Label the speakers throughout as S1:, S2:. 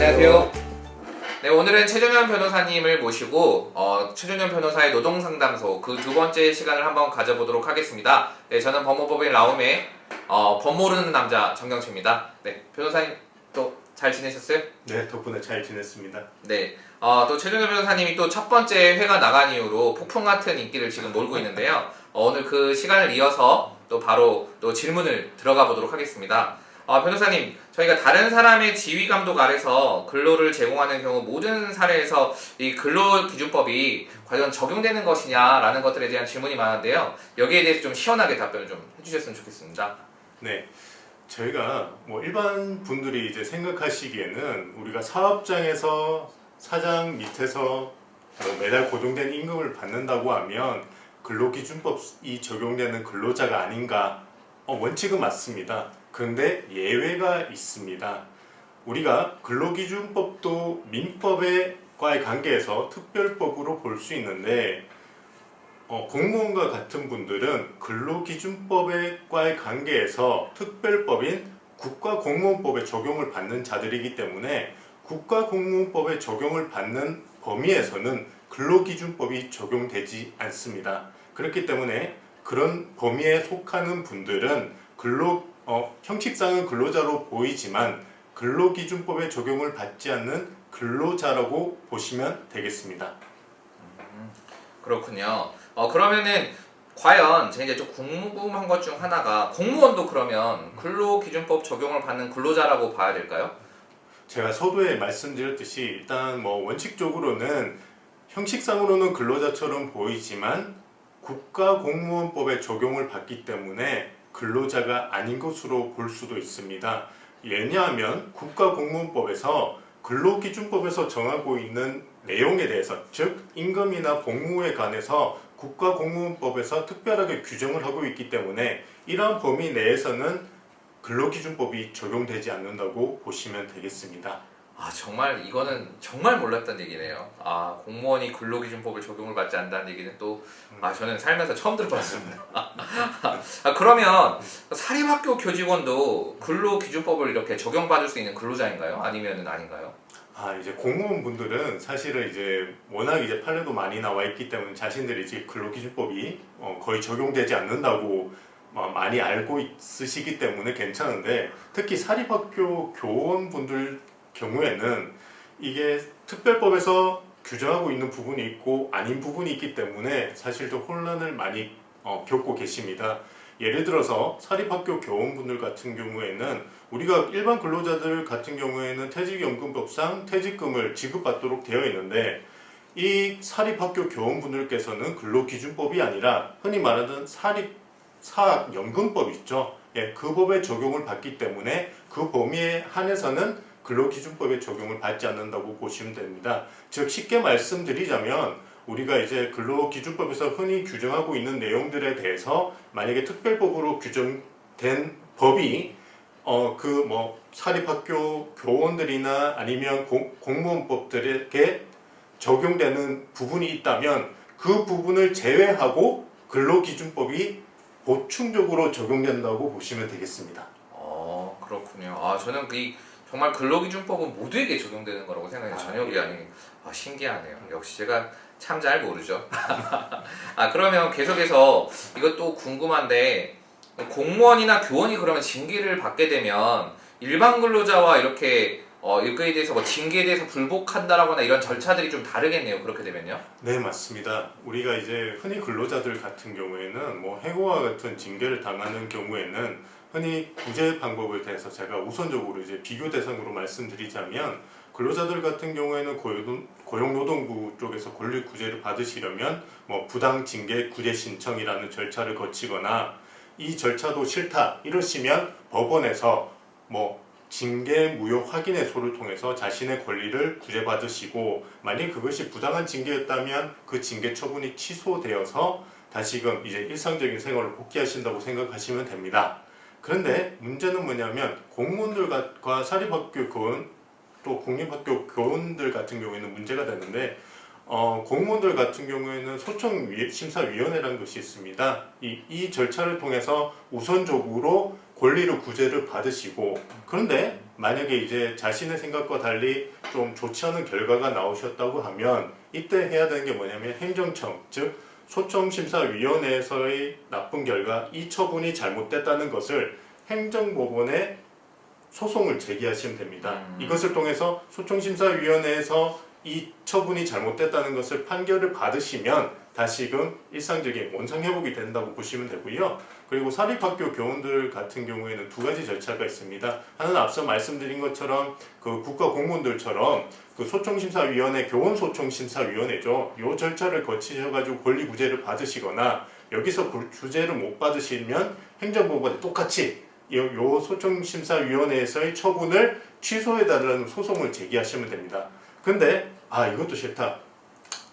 S1: 안녕하세요. 네, 오늘은 최종현 변호사님을 모시고 최종현 변호사의 노동상담소 그 두 번째 시간을 한번 가져보도록 하겠습니다. 네, 저는 법무법인 라움의 법 모르는 남자 정경채입니다. 네, 변호사님 또 잘 지내셨어요?
S2: 네, 덕분에 잘 지냈습니다.
S1: 네, 또 최종현 변호사님이 또 첫 번째 회가 나간 이후로 폭풍 같은 인기를 지금 몰고 있는데요. 오늘 그 시간을 이어서 또 바로 또 질문을 들어가 보도록 하겠습니다. 변호사님, 저희가 다른 사람의 지휘 감독 아래서 근로를 제공하는 경우 모든 사례에서 이 근로기준법이 과연 적용되는 것이냐라는 것들에 대한 질문이 많은데요. 여기에 대해서 좀 시원하게 답변을 좀 해주셨으면 좋겠습니다.
S2: 네, 저희가 일반 분들이 이제 생각하시기에는 우리가 사업장에서 사장 밑에서 매달 고정된 임금을 받는다고 하면 근로기준법이 적용되는 근로자가 아닌가? 원칙은 맞습니다. 그런데 예외가 있습니다. 우리가 근로기준법도 민법과의 관계에서 특별법으로 볼 수 있는데 공무원과 같은 분들은 근로기준법과의 관계에서 특별법인 국가공무원법에 적용을 받는 자들이기 때문에 국가공무원법에 적용을 받는 범위에서는 근로기준법이 적용되지 않습니다. 그렇기 때문에 그런 범위에 속하는 분들은 형식상은 근로자로 보이지만 근로기준법에 적용을 받지 않는 근로자라고 보시면 되겠습니다.
S1: 그렇군요. 그러면은 과연 제가 이제 좀 궁금한 것 중 하나가 공무원도 그러면 근로기준법 적용을 받는 근로자라고 봐야 될까요?
S2: 제가 서두에 말씀드렸듯이 일단 원칙적으로는 형식상으로는 근로자처럼 보이지만 국가공무원법에 적용을 받기 때문에 근로자가 아닌 것으로 볼 수도 있습니다. 왜냐하면 국가공무원법에서 근로기준법에서 정하고 있는 내용에 대해서, 즉 임금이나 복무에 관해서 국가공무원법에서 특별하게 규정을 하고 있기 때문에 이러한 범위 내에서는 근로기준법이 적용되지 않는다고 보시면 되겠습니다.
S1: 정말 이거는 정말 몰랐던 얘기네요. 공무원이 근로기준법을 적용을 받지 않는다는 얘기는 또 저는 살면서 처음 들어봤습니다. 그러면 사립학교 교직원도 근로기준법을 이렇게 적용받을 수 있는 근로자인가요? 아니면은 아닌가요?
S2: 이제 공무원분들은 사실은 이제 워낙 이제 판례도 많이 나와 있기 때문에 자신들이 이제 근로기준법이 거의 적용되지 않는다고 많이 알고 있으시기 때문에 괜찮은데, 특히 사립학교 교원분들 경우에는 이게 특별법에서 규정하고 있는 부분이 있고 아닌 부분이 있기 때문에 사실 좀 혼란을 많이 겪고 계십니다. 예를 들어서 사립학교 교원분들 같은 경우에는 우리가 일반 근로자들 같은 경우에는 퇴직연금법상 퇴직금을 지급받도록 되어 있는데, 이 사립학교 교원분들께서는 근로기준법이 아니라 흔히 말하는 사학연금법 있죠. 그 법에 적용을 받기 때문에 그 범위에 한해서는 근로기준법에 적용을 받지 않는다고 보시면 됩니다. 즉 쉽게 말씀드리자면 우리가 이제 근로기준법에서 흔히 규정하고 있는 내용들에 대해서 만약에 특별법으로 규정된 법이 사립학교 교원들이나 아니면 공무원법들에게 적용되는 부분이 있다면 그 부분을 제외하고 근로기준법이 보충적으로 적용된다고 보시면 되겠습니다.
S1: 그렇군요. 저는 정말 근로기준법은 모두에게 적용되는 거라고 생각해요. 전역이 아닌. 신기하네요. 역시 제가 참 잘 모르죠. 그러면 계속해서 이것도 궁금한데, 공무원이나 교원이 그러면 징계를 받게 되면 일반 근로자와 이렇게 이거에 대해서 징계에 대해서 불복한다라거나 이런 절차들이 좀 다르겠네요. 그렇게 되면요?
S2: 네, 맞습니다. 우리가 이제 흔히 근로자들 같은 경우에는 해고와 같은 징계를 당하는 경우에는 흔히 구제 방법에 대해서 제가 우선적으로 이제 비교 대상으로 말씀드리자면, 근로자들 같은 경우에는 고용노동부 쪽에서 권리 구제를 받으시려면 부당 징계 구제 신청이라는 절차를 거치거나, 이 절차도 싫다 이러시면 법원에서 징계 무효 확인의소를 통해서 자신의 권리를 구제받으시고, 만약 그것이 부당한 징계였다면 그 징계 처분이 취소되어서 다시금 이제 일상적인 생활을 복귀하신다고 생각하시면 됩니다. 그런데 문제는 뭐냐면 공무원들과 사립학교 교원 또 공립학교 교원들 같은 경우에는 문제가 되는데, 공무원들 같은 경우에는 소청심사위원회라는 것이 있습니다. 이 절차를 통해서 우선적으로 권리를 구제를 받으시고, 그런데 만약에 이제 자신의 생각과 달리 좀 좋지 않은 결과가 나오셨다고 하면 이때 해야 되는 게 뭐냐면 행정청, 즉 소청심사위원회에서의 나쁜 결과, 이 처분이 잘못됐다는 것을 행정법원에 소송을 제기하시면 됩니다. 이것을 통해서 소청심사위원회에서 이 처분이 잘못됐다는 것을 판결을 받으시면 다시금 일상적인 원상회복이 된다고 보시면 되고요. 그리고 사립학교 교원들 같은 경우에는 두 가지 절차가 있습니다. 하나는 앞서 말씀드린 것처럼 그 국가공무원들처럼 그 소청심사위원회, 교원소청심사위원회죠. 이 절차를 거치셔가지고 권리구제를 받으시거나 여기서 구제를 못 받으시면 행정법원에 똑같이 요 소청심사위원회에서의 처분을 취소해달라는 소송을 제기하시면 됩니다. 근데 이것도 싫다.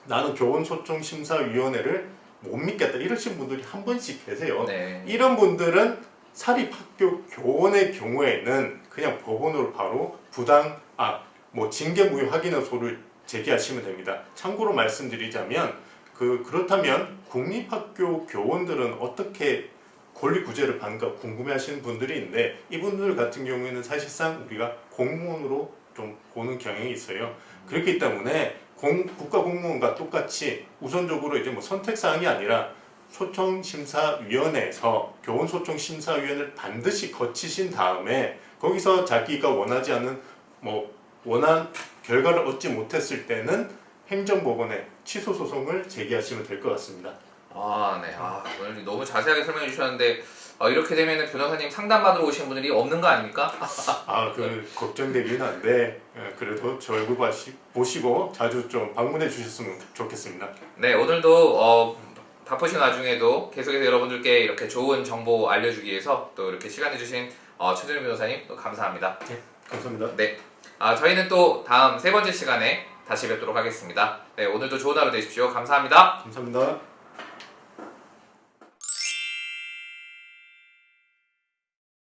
S2: 나는 교원소청심사위원회를 못 믿겠다. 이러신 분들이 한 번씩 계세요.
S1: 네.
S2: 이런 분들은 사립학교 교원의 경우에는 그냥 법원으로 바로 징계무효 확인서를 제기하시면 됩니다. 참고로 말씀드리자면 그렇다면 국립학교 교원들은 어떻게 권리 구제를 받는가 궁금해하시는 분들이 있는데 이분들 같은 경우에는 사실상 우리가 공무원으로 좀 보는 경향이 있어요. 그렇기 때문에 국가공무원과 똑같이 우선적으로 이제 뭐 선택사항이 아니라 소청심사위원회에서 교원소청심사위원회를 반드시 거치신 다음에 거기서 자기가 원하지 않는 원한 결과를 얻지 못했을 때는 행정법원에 취소 소송을 제기하시면 될 것 같습니다.
S1: 네. 오늘 너무 자세하게 설명해 주셨는데 이렇게 되면 변호사님 상담받으러 오신 분들이 없는 거 아닙니까?
S2: 걱정되긴 한데 그래도 저 얼굴 보시고 자주 좀 방문해 주셨으면 좋겠습니다.
S1: 네, 오늘도 바쁘신 와중에도 계속해서 여러분들께 이렇게 좋은 정보 알려주기 위해서 또 이렇게 시간 내주신 최준일 변호사님 또 감사합니다.
S2: 네, 감사합니다.
S1: 네, 저희는 또 다음 세 번째 시간에 다시 뵙도록 하겠습니다. 네, 오늘도 좋은 하루 되십시오. 감사합니다.
S2: 감사합니다.